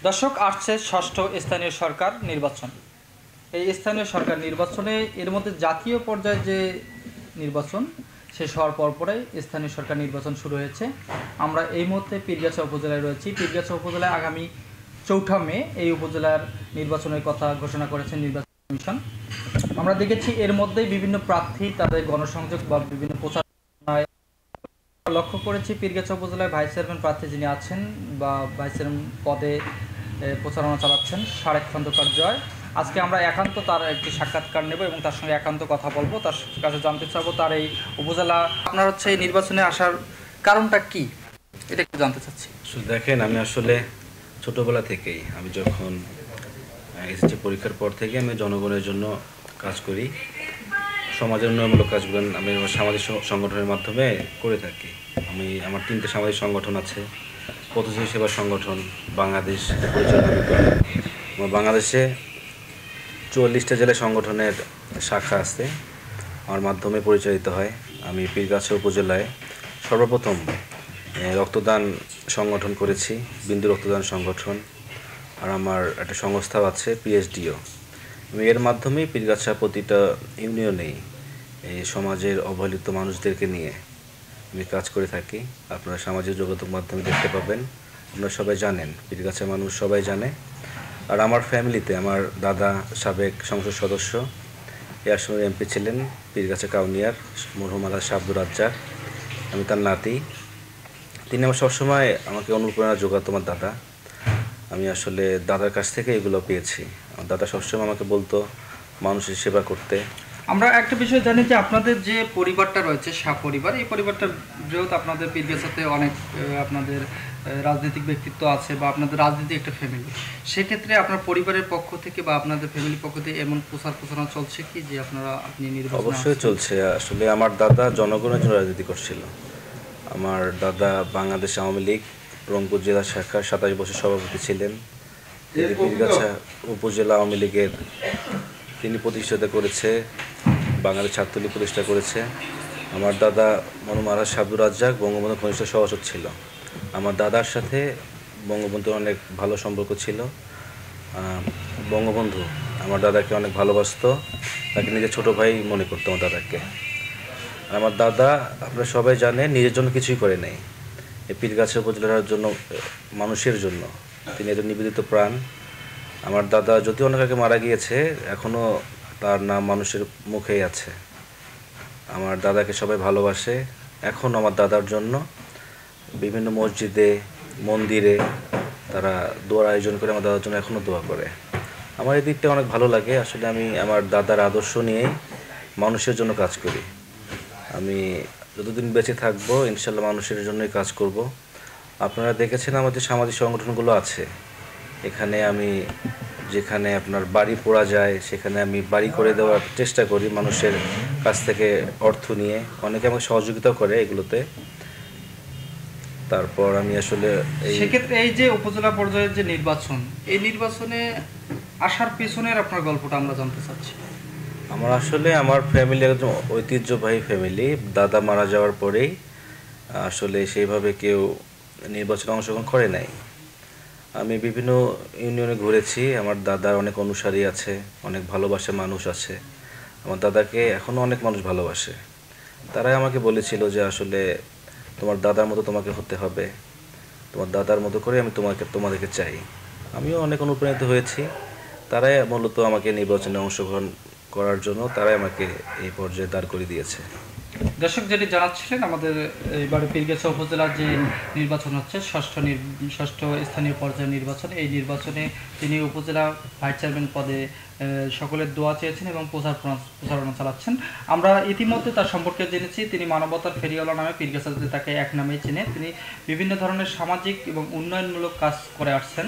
দর্শক, আসছে ষষ্ঠ স্থানীয় সরকার নির্বাচন। এই স্থানীয় সরকার নির্বাচনে এর মধ্যে জাতীয় পর্যায়ে যে নির্বাচন শেষ হওয়ার পরপরই স্থানীয় সরকার নির্বাচন শুরু হয়েছে। আমরা এই মুহূর্তে পীরগাছা উপজেলায় রয়েছি। পীরগাছা উপজেলায় আগামী ৪ মে এই উপজেলার নির্বাচনের কথা ঘোষণা করেছেন নির্বাচন কমিশন। আমরা দেখেছি এর মধ্যেই বিভিন্ন প্রার্থী তাদের গণসংযোগ বা বিভিন্ন প্রচারণায় লক্ষ্য করেছি। পীরগাছা উপজেলায় ভাইস চেয়ারম্যান প্রার্থী যিনি আছেন বা ভাইস চেয়ারম্যান পদে প্রচারণা চালাচ্ছেন সারেক খন্দকার জয়। আজকে আমরা একান্ত তার একটি সাক্ষাৎকার নেব এবং তার সঙ্গে একান্ত কথা বলবো, তার কাছে জানতে চাবো তার এই উপজেলা আপনার হচ্ছে এই নির্বাচনে আসার কারণটা কি, এটা একটু জানতে চাচ্ছি। দেখেন, আমি আসলে ছোটোবেলা থেকেই আমি যখন এসএসসি পরীক্ষার পর থেকে আমি জনগণের জন্য কাজ করি। সমাজের উন্নয়নমূলক কাজগুলো আমি আমার সামাজিক সংগঠনের মাধ্যমে করে থাকি। আমার 3টে সামাজিক সংগঠন আছে। পথশ্রী সেবা সংগঠন বাংলাদেশ পরিচালনা করে। আমার বাংলাদেশে 44টা জেলা সংগঠনের শাখা আছে, আমার মাধ্যমে পরিচালিত হয়। আমি পীরগাছা উপজেলায় সর্বপ্রথম রক্তদান সংগঠন করেছি, বিন্দু রক্তদান সংগঠন। আর আমার একটা সংস্থাও আছে, পিএসডিও। আমি এর মাধ্যমেই পীরগাছা প্রতিটা ইউনিয়নেই এই সমাজের অবহেলিত মানুষদেরকে নিয়ে আমি কাজ করে থাকি। আপনারা সামাজিক যোগাযোগ মাধ্যমে দেখতে পাবেন, আপনারা সবাই জানেন, পীরগাছা মানুষ সবাই জানে। আর আমার ফ্যামিলিতে আমার দাদা সাবেক সংসদ সদস্য, এই আসনের এমপি ছিলেন, পীরগাছা কাউনিয়ার মরহুম আলহাজ আব্দুর রাজ্জাক। আমি তার নাতি। তিনি আমার সবসময় আমাকে অনুপ্রেরণা যোগাতো আমার দাদা। আমি আসলে দাদার কাছ থেকে এগুলো পেয়েছি। আমার দাদা সবসময় আমাকে বলতো মানুষের সেবা করতে। আমরা একটা বিষয় জানি যে আপনাদের যে পরিবারটা রয়েছে পরিবার, এই পরিবারটা বৃহৎ। আপনাদের পীরগাছাতে অনেক আপনাদের রাজনৈতিক ব্যক্তিত্ব আছে বা আপনাদের রাজনীতি একটা ফ্যামিলি। সেক্ষেত্রে আপনার পরিবারের পক্ষ থেকে বা আপনাদের ফ্যামিলির পক্ষ থেকে এমন প্রচারণা চলছে কি যে আপনি নির্বাচন? অবশ্যই চলছে। আসলে আমার দাদা জনগণের জন্য রাজনীতি করছিল। আমার দাদা বাংলাদেশ আওয়ামী লীগ রংপুর জেলা শাখার 27 বছর সভাপতি ছিলেন। তিনি পীরগাছা উপজেলা আওয়ামী লীগের তিনি প্রতিষ্ঠাতা করেছে, বাংলাদেশ ছাত্রলীগ প্রতিষ্ঠা করেছে। আমার দাদা মরহুম আলহাজ আব্দুর রাজ্জাক বঙ্গবন্ধু ঘনিষ্ঠ সহচর ছিল। আমার দাদার সাথে বঙ্গবন্ধুর অনেক ভালো সম্পর্ক ছিল। বঙ্গবন্ধু আমার দাদাকে অনেক ভালোবাসতো, তাকে নিজের ছোটো ভাই মনে করতো আমার দাদাকে। আমার দাদা, আপনারা সবাই জানেন, নিজের জন্য কিছুই করে নাই। এই পীরগাছা উপজেলার জন্য, মানুষের জন্য তিনি একজন নিবেদিত প্রাণ। আমার দাদা যদি অনেক আগে মারা গিয়েছে, এখনও তার নাম মানুষের মুখেই আছে। আমার দাদাকে সবাই ভালোবাসে। এখন আমার দাদার জন্য বিভিন্ন মসজিদে মন্দিরে তারা দোয়ার আয়োজন করে, আমার দাদার জন্য এখনও দোয়া করে। আমার এই দিকটা অনেক ভালো লাগে। আসলে আমি আমার দাদার আদর্শ নিয়েই মানুষের জন্য কাজ করি। আমি যতদিন বেঁচে থাকবো ইনশাল্লাহ মানুষের জন্যই কাজ করব। আপনারা দেখেছেন আমার যে সামাজিক সংগঠনগুলো আছে, এখানে আমি যেখানে আপনার বাড়ি পোড়া যায় সেখানে আমি বাড়ি করে দেওয়ার চেষ্টা করি মানুষের কাছ থেকে অর্থ নিয়ে। অনেকে আমাকে সহযোগিতাও করে এগুলোতে। তারপর আমি আসলে সেক্ষেত্রে এই যে উপজেলা পর্যায়ের যে নির্বাচন, এই নির্বাচনে আসার পেছনের আপনার গল্পটা আমরা জানতে চাচ্ছি। আমার ফ্যামিলি একদম ঐতিহ্যবাহী ফ্যামিলি। দাদা মারা যাওয়ার পরেই আসলে সেইভাবে কেউ নির্বাচনে অংশগ্রহণ করে নাই। আমি বিভিন্ন ইউনিয়নে ঘুরেছি। আমার দাদার অনেক অনুসারী আছে, অনেক ভালোবাসে মানুষ আছে। আমার দাদাকে এখনও অনেক মানুষ ভালোবাসে। তারাই আমাকে বলেছিল যে আসলে তোমার দাদার মতো তোমাকে হতে হবে, তোমার দাদার মতো করে আমি তোমাদেরকে চাই। আমিও অনেক অনুপ্রাণিত হয়েছি। তারাই মূলত আমাকে নির্বাচনে অংশগ্রহণ করার জন্য তারাই আমাকে এই পর্যায়ে দাঁড় করে দিয়েছে। দর্শক, যেটি জানাচ্ছিলেন, আমাদের এবারে পীরগাছা উপজেলার যে নির্বাচন হচ্ছে ষষ্ঠ স্থানীয় পর্যায়ের নির্বাচন, এই নির্বাচনে তিনি উপজেলা ভাইস চেয়ারম্যান পদে সকলের দোয়া চেয়েছেন এবং প্রচারণা চালাচ্ছেন। আমরা ইতিমধ্যে তার সম্পর্কে জেনেছি, তিনি মানবতার ফেরিওয়ালা নামে পীরগাছাতে তাকে এক নামেই চেনে। তিনি বিভিন্ন ধরনের সামাজিক এবং উন্নয়নমূলক কাজ করে আসছেন।